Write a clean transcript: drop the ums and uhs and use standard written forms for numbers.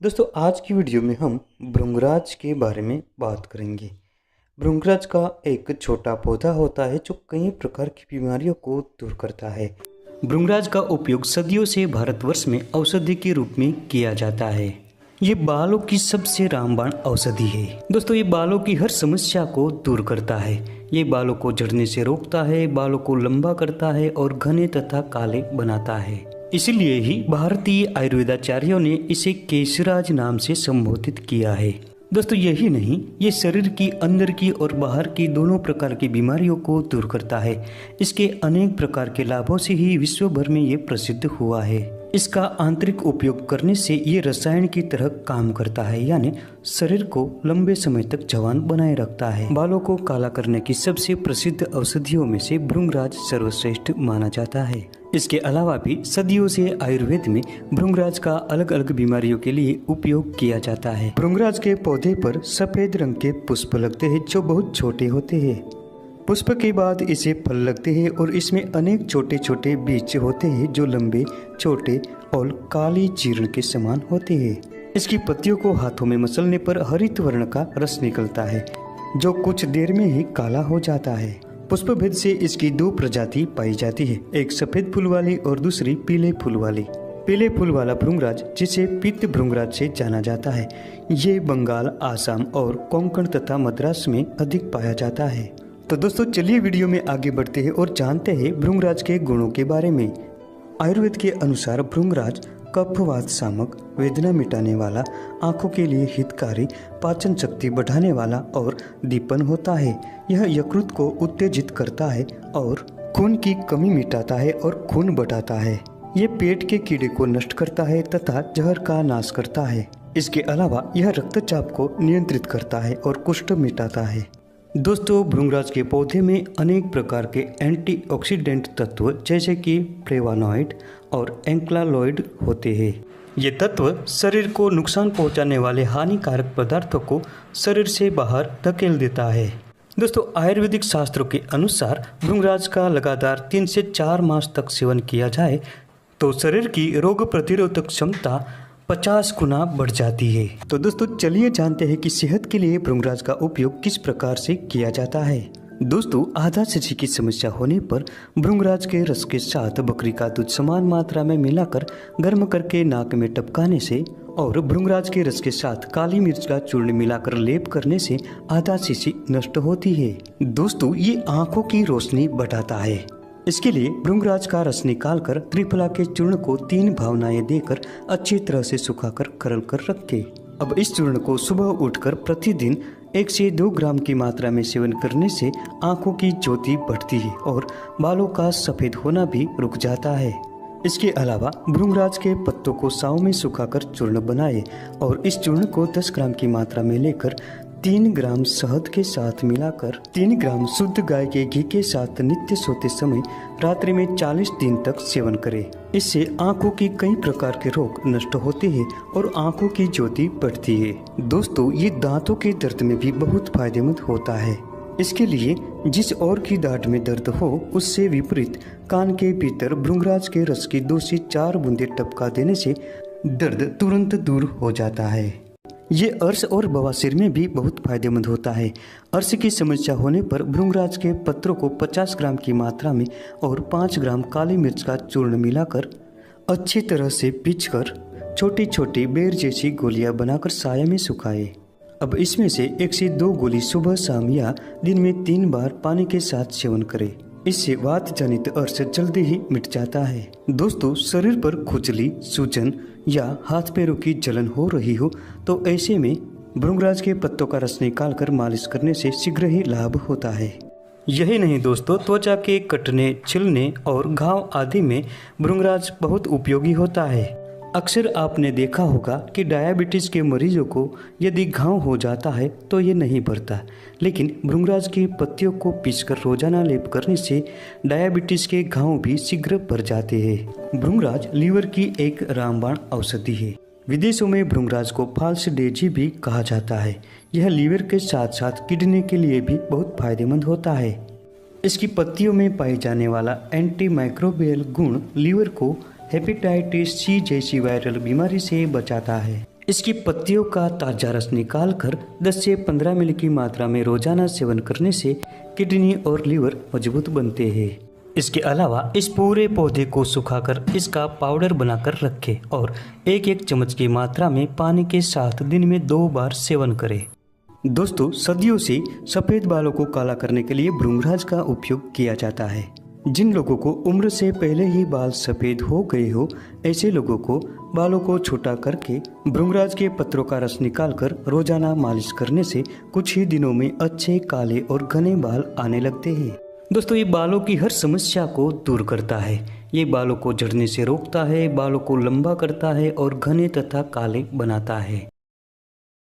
दोस्तों आज की वीडियो में हम भृंगराज के बारे में बात करेंगे। भृंगराज का एक छोटा पौधा होता है जो कई प्रकार की बीमारियों को दूर करता है। भृंगराज का उपयोग सदियों से भारतवर्ष में औषधि के रूप में किया जाता है। ये बालों की सबसे रामबाण औषधि है। दोस्तों ये बालों की हर समस्या को दूर करता है। ये बालों को झड़ने से रोकता है, बालों को लंबा करता है और घने तथा काले बनाता है। इसलिए ही भारतीय आयुर्वेदाचार्यों ने इसे केशराज नाम से संबोधित किया है। दोस्तों यही नहीं, ये शरीर की अंदर की और बाहर की दोनों प्रकार की बीमारियों को दूर करता है। इसके अनेक प्रकार के लाभों से ही विश्व भर में ये प्रसिद्ध हुआ है। इसका आंतरिक उपयोग करने से ये रसायन की तरह काम करता है, यानी शरीर को लंबे समय तक जवान बनाए रखता है। बालों को काला करने की सबसे प्रसिद्ध औषधियों में से भृंगराज सर्वश्रेष्ठ माना जाता है। इसके अलावा भी सदियों से आयुर्वेद में भृंगराज का अलग अलग बीमारियों के लिए उपयोग किया जाता है। भृंगराज के पौधे पर सफेद रंग के पुष्प लगते हैं जो बहुत छोटे होते हैं। पुष्प के बाद इसे फल लगते हैं और इसमें अनेक छोटे छोटे बीज होते हैं जो लंबे, छोटे और काली चीर्ण के समान होते हैं। इसकी पत्तियों को हाथों में मसलने पर हरित वर्ण का रस निकलता है जो कुछ देर में ही काला हो जाता है। पुष्प भेद से इसकी दो प्रजाति पाई जाती है, एक सफेद फूल वाली और दूसरी पीले फूल वाली। पीले फूल वाला भृंगराज जिसे पीत भृंगराज से जाना जाता है, ये बंगाल, आसाम और कोंकण तथा मद्रास में अधिक पाया जाता है। तो दोस्तों चलिए वीडियो में आगे बढ़ते हैं और जानते हैं भृंगराज के गुणों के बारे में। आयुर्वेद के अनुसार भृंगराज कफवात शामक, वेदना मिटाने वाला, आंखों के लिए हितकारी, पाचन शक्ति बढ़ाने वाला और दीपन होता है। यह यकृत को उत्तेजित करता है और खून की कमी मिटाता है और खून बढ़ाता है। ये पेट के कीड़े को नष्ट करता है तथा जहर का नाश करता है। इसके अलावा यह रक्तचाप को नियंत्रित करता है और कुष्ठ मिटाता है। दोस्तों भृंगराज के पौधे में अनेक प्रकार के एंटीऑक्सीडेंट तत्व जैसे कि फ्लेवानॉइड और एंक्लालॉइड होते हैं। ये तत्व शरीर को नुकसान पहुंचाने वाले हानिकारक पदार्थों को शरीर से बाहर धकेल देता है। दोस्तों आयुर्वेदिक शास्त्रों के अनुसार भृंगराज का लगातार 3 से 4 मास तक सेवन किया जाए तो शरीर की रोग प्रतिरोधक क्षमता 50 गुना बढ़ जाती है। तो दोस्तों चलिए जानते हैं कि सेहत के लिए भृंगराज का उपयोग किस प्रकार से किया जाता है। दोस्तों आधाशिशि की समस्या होने पर भृंगराज के रस के साथ बकरी का दूध समान मात्रा में मिलाकर गर्म करके नाक में टपकाने से और भृंगराज के रस के साथ काली मिर्च का चूर्ण मिलाकर लेप करने से आधाशिशि नष्ट होती है। दोस्तों ये आंखों की रोशनी बढ़ाता है। इसके लिए भृंगराज का रस निकालकर त्रिफला के चूर्ण को 3 भावनाएं देकर अच्छी तरह से सुखाकर करल कर रखें। अब इस चूर्ण को सुबह उठकर प्रतिदिन 1 से 2 ग्राम की मात्रा में सेवन करने से आंखों की ज्योति बढ़ती है और बालों का सफेद होना भी रुक जाता है। इसके अलावा भृंगराज के पत्तों को साव में सुखाकर चूर्ण बनाएं और इस चूर्ण को 10 ग्राम की मात्रा में लेकर 3 ग्राम शहद के साथ मिलाकर 3 ग्राम शुद्ध गाय के घी के साथ नित्य सोते समय रात्रि में 40 दिन तक सेवन करें। इससे आंखों की कई प्रकार के रोग नष्ट होते हैं और आंखों की ज्योति बढ़ती है। दोस्तों ये दांतों के दर्द में भी बहुत फायदेमंद होता है। इसके लिए जिस ओर की दाढ़ में दर्द हो उससे विपरीत कान के भीतर भृंगराज के रस की 2 से 4 बूंदे टपका देने से दर्द तुरंत दूर हो जाता है। ये अर्श और बवासीर में भी बहुत फायदेमंद होता है। अर्श की समस्या होने पर भृंगराज के पत्रों को 50 ग्राम की मात्रा में और 5 ग्राम काली मिर्च का चूर्ण मिलाकर अच्छी तरह से पीसकर छोटी छोटी बेर जैसी गोलियां बनाकर साया में सुखाए। अब इसमें से 1 से 2 गोली सुबह शाम या दिन में 3 बार पानी के साथ सेवन करें। इससे वात जनित अर्श जल्दी ही मिट जाता है। दोस्तों शरीर पर खुजली, सूजन या हाथ पैरों की जलन हो रही हो तो ऐसे में भृंगराज के पत्तों का रस निकालकर मालिश करने से शीघ्र ही लाभ होता है। यही नहीं दोस्तों, त्वचा के कटने, छिलने और घाव आदि में भृंगराज बहुत उपयोगी होता है। अक्सर आपने देखा होगा कि डायबिटीज के मरीजों को यदि घाव हो जाता है तो ये नहीं भरता, लेकिन भृंगराज की पत्तियों को पीसकर रोजाना लेप करने से डायबिटीज के घाव भी शीघ्र भर जाते हैं। भृंगराज लीवर की एक रामबाण औषधि है। विदेशों में भृंगराज को फाल्स डेजी भी कहा जाता है। यह लीवर के साथ साथ किडनी के लिए भी बहुत फायदेमंद होता है। इसकी पत्तियों में पाए जाने वाला एंटी माइक्रोबियल गुण लीवर को हेपेटाइटिस सी जैसी वायरल बीमारी से बचाता है। इसकी पत्तियों का ताज़ा रस निकालकर 10 से 15 मिली की मात्रा में रोजाना सेवन करने से किडनी और लीवर मजबूत बनते हैं। इसके अलावा इस पूरे पौधे को सुखाकर इसका पाउडर बनाकर रखें और एक एक चम्मच की मात्रा में पानी के साथ दिन में 2 बार सेवन करें। दोस्तों, सदियों से सफ़ेद बालों को काला करने के लिए भृंगराज का उपयोग किया जाता है। जिन लोगों को उम्र से पहले ही बाल सफ़ेद हो गए हो, ऐसे लोगों को बालों को छोटा करके भृंगराज के पत्रों का रस निकालकर रोजाना मालिश करने से कुछ ही दिनों में अच्छे काले और घने बाल आने लगते हैं। दोस्तों, ये बालों की हर समस्या को दूर करता है। ये बालों को झड़ने से रोकता है, बालों को लंबा करता है और घने तथा काले बनाता है।